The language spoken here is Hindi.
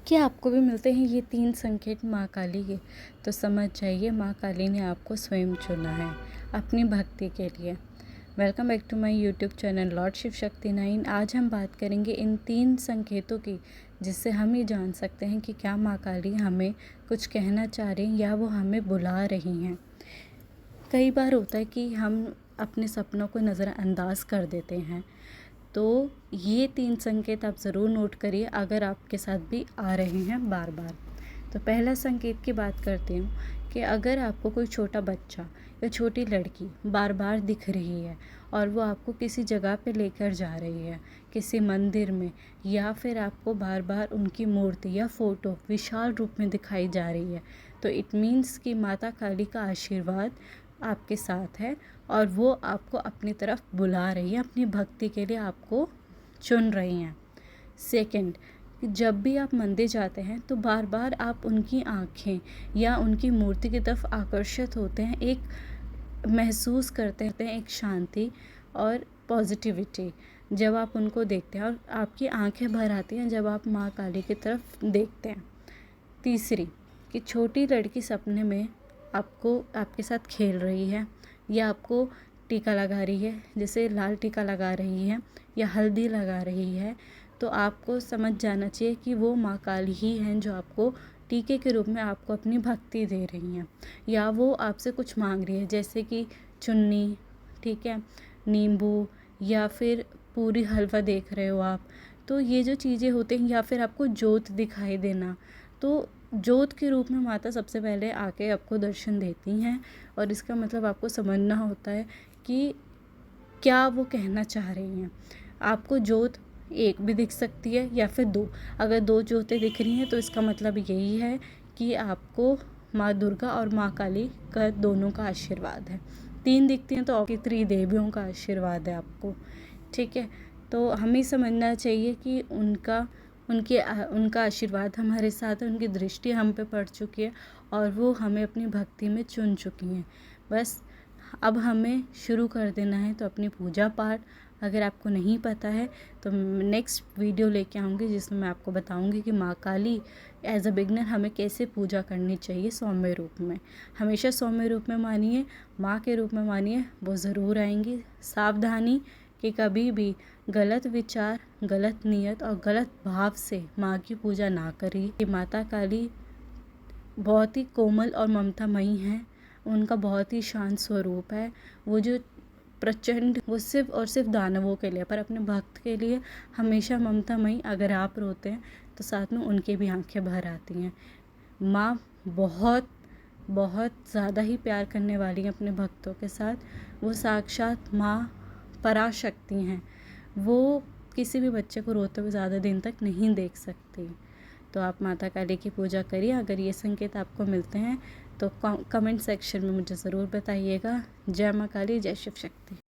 क्या आपको भी मिलते हैं ये 3 संकेत माँ काली के? तो समझ जाइए माँ काली ने आपको स्वयं चुना है अपनी भक्ति के लिए। Welcome back to my YouTube channel Lord Shiv Shakti 9। आज हम बात करेंगे इन 3 संकेतों की, जिससे हम ये जान सकते हैं कि क्या माँ काली हमें कुछ कहना चाह रही हैं या वो हमें बुला रही हैं। कई बार होता है कि हम अपने सपनों को नज़रअंदाज कर देते हैं, तो ये 3 संकेत आप ज़रूर नोट करिए अगर आपके साथ भी आ रहे हैं बार बार। तो पहला संकेत की बात करती हूँ कि अगर आपको कोई छोटा बच्चा या छोटी लड़की बार बार दिख रही है और वो आपको किसी जगह पे लेकर जा रही है, किसी मंदिर में, या फिर आपको बार बार उनकी मूर्ति या फ़ोटो विशाल रूप में दिखाई जा रही है, तो इट मीन्स कि माता काली का आशीर्वाद आपके साथ है और वो आपको अपनी तरफ बुला रही है, अपनी भक्ति के लिए आपको चुन रही हैं। सेकंड, जब भी आप मंदिर जाते हैं तो बार बार आप उनकी आँखें या उनकी मूर्ति की तरफ आकर्षित होते हैं, एक महसूस करते हैं एक शांति और पॉजिटिविटी जब आप उनको देखते हैं, और आपकी आंखें भर आती हैं जब आप माँ काली की तरफ देखते हैं। तीसरी, कि छोटी लड़की सपने में आपको आपके साथ खेल रही है या आपको टीका लगा रही है, जैसे लाल टीका लगा रही है या हल्दी लगा रही है, तो आपको समझ जाना चाहिए कि वो माँ काली ही हैं जो आपको टीके के रूप में आपको अपनी भक्ति दे रही हैं, या वो आपसे कुछ मांग रही है, जैसे कि चुन्नी, ठीक है, नींबू, या फिर पूरी हलवा देख रहे हो आप। तो ये जो चीज़ें होते हैं, या फिर आपको जोत दिखाई देना, तो जोत के रूप में माता सबसे पहले आके आपको दर्शन देती हैं, और इसका मतलब आपको समझना होता है कि क्या वो कहना चाह रही हैं। आपको जोत एक भी दिख सकती है या फिर 2। अगर 2 जोतें दिख रही हैं तो इसका मतलब यही है कि आपको माँ दुर्गा और माँ काली का दोनों का आशीर्वाद है। 3 दिखती हैं तो आपकी त्रिदेवियों का आशीर्वाद है आपको, ठीक है। तो हमें समझना चाहिए कि उनका आशीर्वाद हमारे साथ है, उनकी दृष्टि हम पे पड़ चुकी है और वो हमें अपनी भक्ति में चुन चुकी हैं। बस अब हमें शुरू कर देना है तो अपनी पूजा पाठ। अगर आपको नहीं पता है तो नेक्स्ट वीडियो लेके आऊँगी जिसमें मैं आपको बताऊँगी कि माँ काली एज अ बिगनर हमें कैसे पूजा करनी चाहिए सौम्य रूप में। हमेशा सौम्य रूप में मानिए, माँ के रूप में मानिए, वो ज़रूर आएंगी। सावधानी कि कभी भी गलत विचार, गलत नियत और गलत भाव से माँ की पूजा ना करिए। कि माता काली बहुत ही कोमल और ममतामयी हैं, उनका बहुत ही शांत स्वरूप है। वो जो प्रचंड, वो सिर्फ और सिर्फ दानवों के लिए, पर अपने भक्त के लिए हमेशा ममतामयी। अगर आप रोते हैं तो साथ में उनके भी आंखें भर आती हैं। माँ बहुत बहुत ज़्यादा ही प्यार करने वाली हैं अपने भक्तों के साथ। वो साक्षात माँ पराशक्ति हैं। वो किसी भी बच्चे को रोते हुए ज़्यादा दिन तक नहीं देख सकती। तो आप माता काली की पूजा करिए। अगर ये संकेत आपको मिलते हैं तो कमेंट सेक्शन में मुझे ज़रूर बताइएगा। जय माँ काली, जय शिव शक्ति।